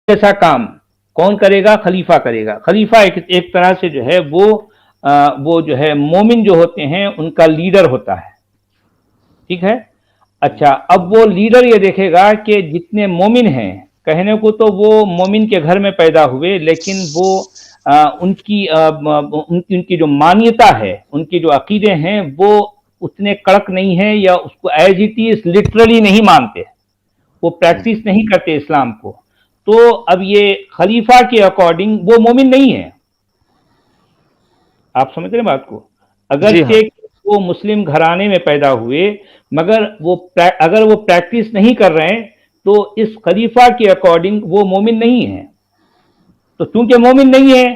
ऐसा काम कौन करेगा? खलीफा करेगा। खलीफा एक तरह से जो है वो जो है मोमिन जो होते हैं उनका लीडर होता है। ठीक है। अच्छा, अब वो लीडर ये देखेगा कि जितने मोमिन हैं, कहने को तो वो मोमिन के घर में पैदा हुए, लेकिन वो उनकी जो मान्यता है, उनके जो अकीदे हैं, वो उतने कड़क नहीं है, या उसको एज इट इज लिटरली नहीं मानते, वो प्रैक्टिस नहीं करते इस्लाम को। तो अब ये खलीफा के अकॉर्डिंग वो मोमिन नहीं है। आप समझ रहे हैं बात को? अगर जी हाँ। से वो मुस्लिम घराने में पैदा हुए, मगर अगर वो प्रैक्टिस नहीं कर रहे हैं, तो इस खलीफा के अकॉर्डिंग वो मोमिन नहीं है। तो चूंकि मोमिन नहीं है,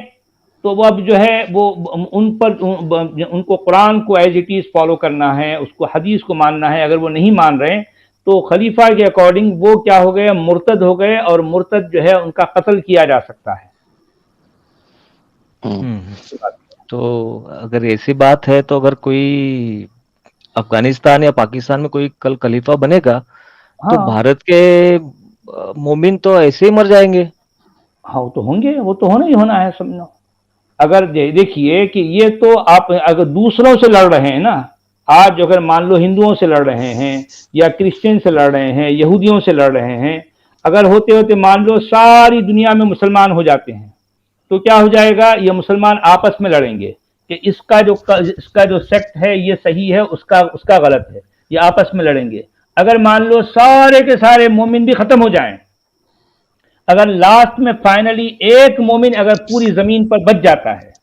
तो वो अब जो है वो उनको कुरान को एज इट इज फॉलो करना है, उसको हदीस को मानना है। अगर वो नहीं मान रहे हैं, तो खलीफा के अकॉर्डिंग वो क्या हो गए? मुर्तद हो गए, और मुर्तद जो है उनका कत्ल किया जा सकता है। तो अगर ऐसी बात है, तो अगर कोई अफगानिस्तान या पाकिस्तान में कोई कल खलीफा बनेगा, तो हाँ, भारत के मोमिन तो ऐसे ही मर जाएंगे। हाँ, वो तो होंगे, वो तो होना ही होना है, समझो। अगर देखिए कि ये तो आप अगर दूसरों से लड़ रहे हैं ना, आज अगर मान लो हिंदुओं से लड़ रहे हैं, या क्रिश्चियन से लड़ रहे हैं, यहूदियों से लड़ रहे हैं, अगर होते होते मान लो सारी दुनिया में मुसलमान हो जाते हैं, तो क्या हो जाएगा? ये मुसलमान आपस में लड़ेंगे कि इसका जो सेक्ट है ये सही है, उसका उसका गलत है, ये आपस में लड़ेंगे। अगर मान लो सारे के सारे मोमिन भी खत्म हो जाएं, अगर लास्ट में फाइनली एक मोमिन अगर पूरी जमीन पर बच जाता है,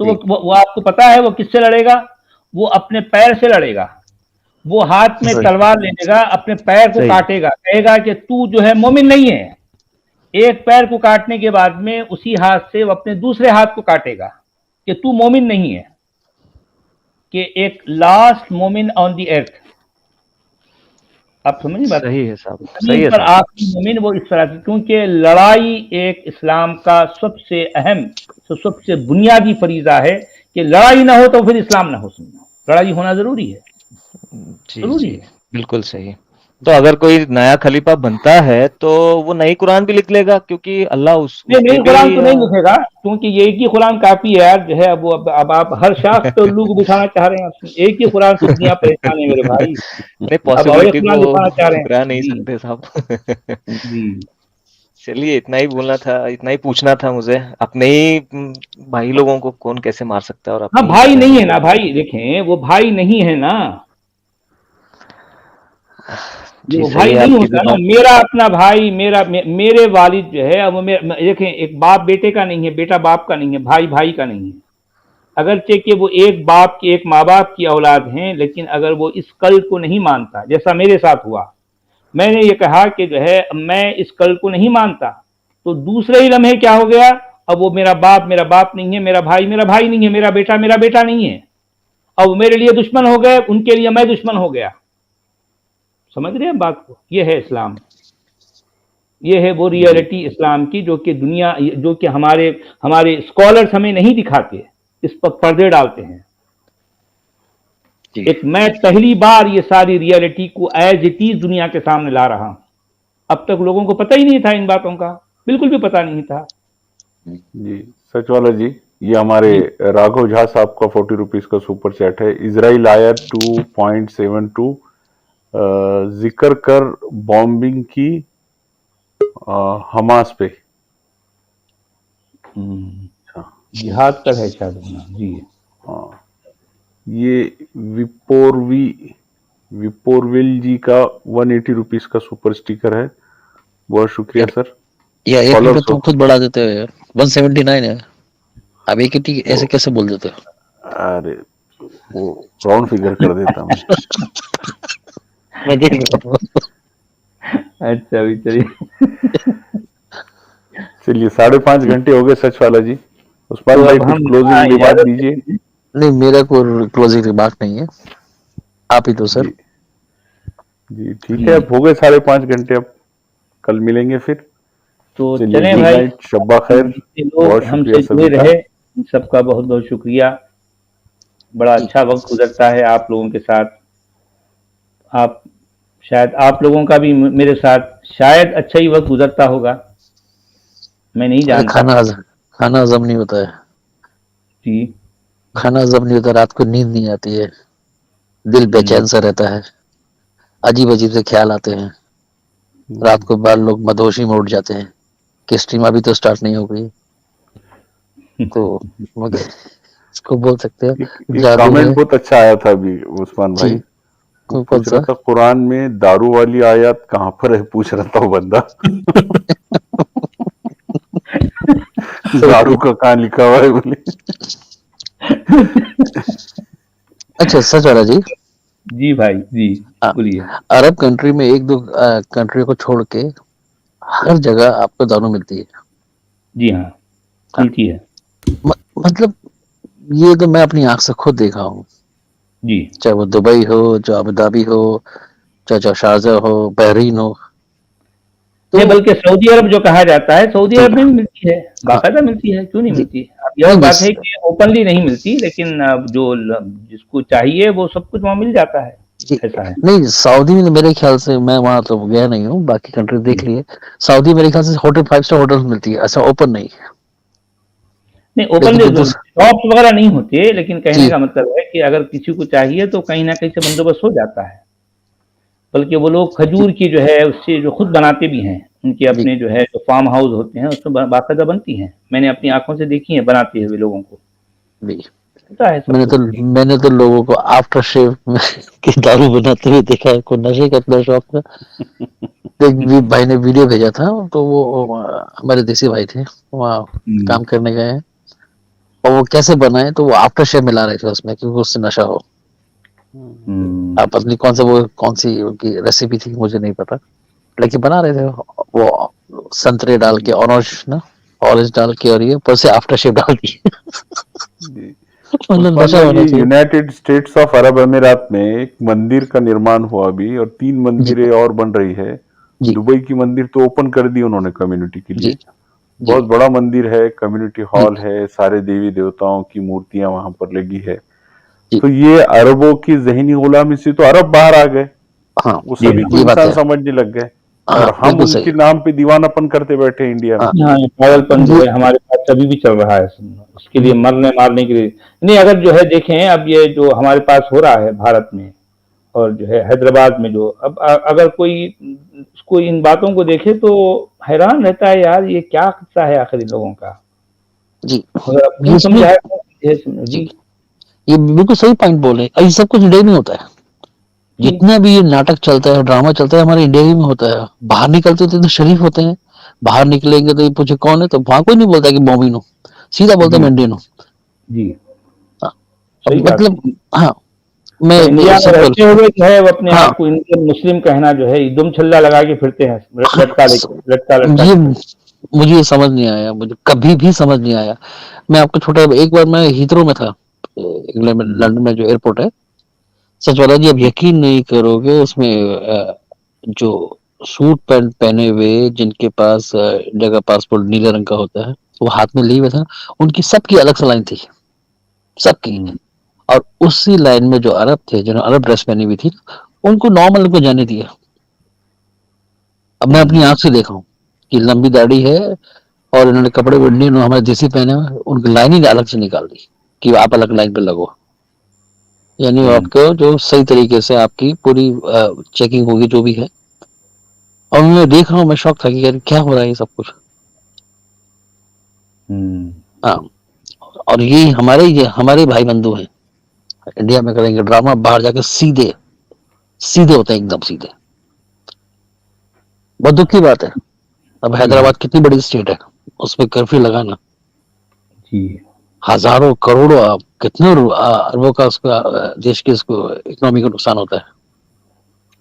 तो वो आपको पता है वो किससे लड़ेगा? वो अपने पैर से लड़ेगा। वो हाथ में तलवार ले लेगा, अपने पैर को काटेगा, कहेगा कि तू जो है मोमिन नहीं है। एक पैर को काटने के बाद में उसी हाथ से वो अपने दूसरे हाथ को काटेगा कि तू मोमिन नहीं है। कि एक लास्ट मोमिन ऑन द अर्थ। आप समझ बात? सही है साहब, सही जमीन है पर साहब। आखिरी मोमिन वो इस तरह से, क्योंकि लड़ाई एक इस्लाम का सबसे अहम, सबसे बुनियादी फरीजा है कि लड़ाई ना हो तो फिर इस्लाम ना हो। सुनना, लड़ाई होना जरूरी है, जी जरूरी जी, है। बिल्कुल सही। तो अगर कोई नया खलीफा बनता है, तो वो नई कुरान भी लिख लेगा, क्योंकि अल्लाह नहीं, उसके नई भी कुरान तो नहीं लिखेगा, क्योंकि ये एक ही कुरान काफी है यार। जो है अब आप हर शाख पे उल्लू को बिठाना चाह रहे हैं। आप एक ही कुरान से दुनिया परेशान है मेरे भाई। नहीं, अब और एक पॉसिबिलिटी को कुरान दिखाना चाह रहे हैं ठुकरा नहीं जी। सकते साहब। जी। चलिए, इतना ही बोलना था, इतना ही पूछना था मुझे। अपने ही भाई लोगों को कौन कैसे मार सकता है, और हाँ, अपनी ही भाई नहीं बहनों है को। ना भाई, देखें वो भाई नहीं है ना, ये जी वो सही भाई है नहीं आपकी भी होता ना। बात। मेरा अपना भाई, मेरे वालिद जो है, अब देखें, एक बाप बेटे का नहीं है, बेटा बाप का नहीं है, भाई भाई का नहीं है। अगरचे कि वो एक बाप की, एक माँ बाप की औलाद हैं, लेकिन अगर वो इस कल को नहीं मानता, जैसा मेरे साथ हुआ, मैंने ये कहा कि जो है मैं इस कल को नहीं मानता, तो दूसरे ही लम्हे क्या हो गया? अब वो मेरा बाप नहीं है, मेरा भाई नहीं है, मेरा बेटा नहीं है। अब वो मेरे लिए दुश्मन हो गए, उनके लिए मैं दुश्मन हो गया। समझ रहे हैं बात को? ये है इस्लाम, ये है वो रियलिटी इस्लाम की, जो कि दुनिया, जो कि हमारे हमारे स्कॉलर्स हमें नहीं दिखाते, इस पर पर्दे डालते हैं। जी एक मैं पहली बार ये सारी रियलिटी को एज इट इज दुनिया के सामने ला रहा हूं। अब तक लोगों को पता ही नहीं था इन बातों का, बिल्कुल भी पता नहीं था। जी सच वाला जी, ये हमारे जी। राघव झा साहब का 40 रुपीज का सुपर चैट है। इजराइल आयर 2.72 जिक्र कर बॉम्बिंग की हमास पे। अच्छा, जिहाद पर है शायद होना जी। हाँ, ये विपोरविल जी का 180 रुपीज का सुपर स्टिकर है। बहुत शुक्रिया सर। या एक फॉलोअर्स रुपये तुम खुद बढ़ा देते हो यार, 179 है। अब एक ही ऐसे कैसे बोल देते हो? अरे वो राउंड फिगर कर देता मैं। मैं देख रहा हूँ। अच्छा, अभी चलिए। चलिए 5.5 घंटे हो गए सच वाला जी। उस पर तो भाई अब कुछ हम क्लोजिंग रिमार्क इजाजत दीजिए। लेते हैं। नहीं, मेरा कोई क्लोजिंग रिमार्क नहीं है, आप ही तो सर। जी जी ठीक है, जी, अब हो गए 5.5 घंटे। अब कल मिलेंगे फिर। तो चलिए, चलें गुड भाई। नाइट, शब्बा खैर। जितने बहुत लोग शुक्रिया हमसे जुड़े सभी का। रहे, सबका बहुत बहुत शुक्रिया। बड़ा अच्छा वक्त गुजरता है आप लोगों के साथ। आप शायद आप लोगों का भी मेरे साथ शायद अच्छा ही वक्त गुजरता होगा। मैं नहीं अरे जानता। खाना हजम नहीं होता है, जी। खाना हजम नहीं होता, रात को नींद नहीं आती है, दिल बेचैन सा रहता है, अजीब अजीब से ख्याल आते हैं, रात को बाद लोग मदहोशी में उठ जाते हैं कि स्ट्रीम अभी तो स्टार्ट नहीं हो गई। तो मगर इसको बोल सकते हैं एक जादू कमेंट है। बहुत अच्छा आया था अभी उस्मान जी, भाई, वो कौन पूछ सा? रहा था कुरान में दारू वाली आयत कहाँ पर है, पूछ रहा था वो बंदा। दारू का कहाँ लिखा हुआ है बोले। अच्छा सच वाला जी। जी भाई जी, हाँ, बोलिए। अरब कंट्री में एक दो कंट्री को छोड़ के हर जगह आपको दारू मिलती है। जी हाँ, हाँ, मिलती है। मतलब ये तो मैं अपनी आंख से खुद देखा हूँ, जी। चाहे वो दुबई हो, चाहे अबू धाबी हो, चाहे शारजा हो, बहरीन हो। तो नहीं, बल्कि सऊदी अरब जो कहा जाता है, सऊदी जी अरब में भी मिलती है, हाँ बाकायदा मिलती है, क्यों नहीं जी, मिलती? अब यह नहीं और बात बस है कि ओपनली नहीं मिलती, लेकिन जिसको चाहिए वो सब कुछ वहाँ मिल जाता है, जी, ऐसा है। नहीं सऊदी में मेरे ख्याल से, मैं वहां तो गया नहीं हूँ, बाकी कंट्री देख जी। लिए। सऊदी मेरे ख्याल से होटल 5 स्टार होटल मिलती है, ऐसा ओपन नहीं। नहीं, लेकिन जो ओपन शॉप्स वगैरह नहीं होती है, लेकिन कहने जी का मतलब है कि अगर किसी को चाहिए तो कहीं ना कहीं से बंदोबस्त हो जाता है। बल्कि वो लोग जी खजूर की जो है उससे जो खुद बनाते भी हैं, उनके जी अपने जो है जो फार्म हाउस होते हैं उसमें बाकायदा बनती हैं, मैंने अपनी आंखों से देखी है बनाते हुए लोगों को, जी होता है सब मैंने तो कुछ। जी। मैंने तो लोगों को आफ्टर शेव के दारू बनाते हुए देखा है, कोई नशे का इतना शौक था। तो एक भाई ने वीडियो भेजा था, तो वो हमारे देसी भाई थे, वहाँ हम्म। काम करने गए हैं, और वो कैसे बनाए, तो वो आफ्टर शेव मिला रहे थे उसमें क्योंकि उससे नशा हो। हम्म। आप अपनी कौन सी उनकी रेसिपी थी मुझे नहीं पता, लेकिन बना रहे थे वो संतरे डाल के, ऑरेंज डाल के, और ये ऊपर से आफ्टर शेव डाल दिए। जी। मतलब उस्मान नशा भाई, होना ये चाहिए। यूनाइटेड स्टेट्स ऑफ अरब अमीरात में एक मंदिर का निर्माण हुआ अभी, और 3 जी मंदिरें और बन रही है। जी दुबई की मंदिर तो ओपन कर दी उन्होंने कम्युनिटी के जी लिए, जी बहुत बड़ा मंदिर है, कम्युनिटी जी हॉल है, सारे देवी देवताओं की मूर्तियां वहां पर लगी है। जी तो ये अरबों की जहनी गुलामी से तो अरब बाहर आ गए, हाँ, वो जी सभी हाँ। को ये बात इंसान है। समझने लग गए, हाँ और हम बिल्कुल सही। उनके नाम पे दीवानापन करते बैठे इंडिया में। हाँ हाँ, ये पागलपन जो ये है हमारे पास अभी भी चल रहा है, इसके लिए हम्म, मरने मारने के लिए नहीं। अगर जो है देखें, अब ये जो हमारे पास हो रहा है भारत में और जो है हैदराबाद में, जो अब अगर कोई इन बातों को देखे तो हैरान रहता है, यार ये क्या किस्सा है आखिर इन लोगों का। जी मगर अब ये कौन इसमें समझाए, कौन समझे? जी जी। ये बिल्कुल सही पॉइंट बोल रहे हैं, ये सब कुछ इंडिया में होता है। जी। जितना भी ये नाटक चलता है, ड्रामा चलता है, हमारे इंडिया ही में होता है। बाहर निकलते तो शरीफ होते हैं, बाहर निकलेंगे तो ये पूछे कौन है, तो वहां कोई नहीं बोलता कि मोमिन हो, सीधा बोलता जी। मैं इंडियन हूँ। जी। हाँ, सही अब बात मतलब है। हाँ, मैं और इंडिया में सिंपल रहते हुए जो है वो अपने हाँ आप को इंडियन मुस्लिम कहना जो है दुम छल्ला लगा के फिरते हैं, लटका स- लेके, लटका लटका ये के फिरते मुझे ये समझ नहीं आया, मुझे कभी भी समझ नहीं आया। मैं आपको छोटा, एक बार मैं हीथ्रो में था, इंग्लैंड में, हैं। लंदन में जो एयरपोर्ट है। सच वाला जी, अब यकीन नहीं करोगे, उसमें जो सूट पैंट पहने हुए जिनके पास इंडिया का पासपोर्ट नीले रंग का होता है, वो हाथ में लिए हुए था, उनकी सबकी अलग से लाइन थी, सबकी। हम्म। और उसी लाइन में जो अरब थे, जिन्होंने अरब ड्रेस पहनी हुई थी, उनको नॉर्मल को जाने दिया। अब मैं अपनी हम्म। आंख से देखा हूँ कि लंबी दाढ़ी है, और इन्होंने कपड़े वो इंडियन हमारे देसी पहने हुए, उनकी लाइन ही अलग से निकाल दी कि आप अलग लाइन पे लगो। यानी हम्म। आपको जो सही तरीके से आपकी पूरी चेकिंग होगी जो भी है। और मैं देख रहा हूँ, मैं शौक था कि यार क्या हो रहा है ये सब कुछ। हम्म। हाँ, और ये हमारे भाई बंधु हैं, इंडिया में करेंगे ड्रामा, बाहर जाकर सीधे सीधे होते हैं, एकदम सीधे। बहुत दुख की बात है। अब जी हाँ। हैदराबाद कितनी बड़ी स्टेट है, उसमें कर्फ्यू लगाना, जी। हजारों करोड़ों कितने अरबों का उसका देश के इसको इकोनॉमी को नुकसान होता है।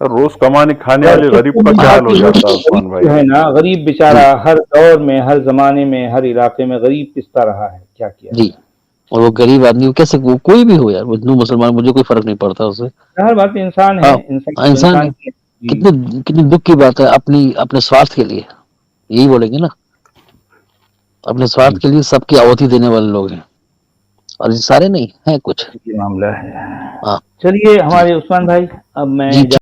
और रोज कमाने खाने और वाले गरीब इसको का क्या मिला हाल हो के वो जाता है गरीब उस्मान भाई। जो है ना, गरीब बेचारा जी हर दौर में, हर जमाने में, हर इलाके में गरीब पिसता रहा है, क्या किया जी जाए। और वो गरीब आदमी, वो कैसे, वो कोई भी हो यार, वो हिंदू मुसलमान, मुझे कोई फर्क नहीं पड़ता उससे। हर बात इंसान है, हाँ, इंसान तो इंसान इंसान है। की है। जी। कितनी कितनी दुख की बात है, अपनी अपने स्वार्थ के लिए, यही बोलेंगे ना, अपने स्वार्थ जी। के लिए सबकी आहुति देने वाले लोग हैं, और ये सारे नहीं है कुछ। ये मामला है। हाँ चलिए जी हमारे उस्मान भाई, अब मैं जी।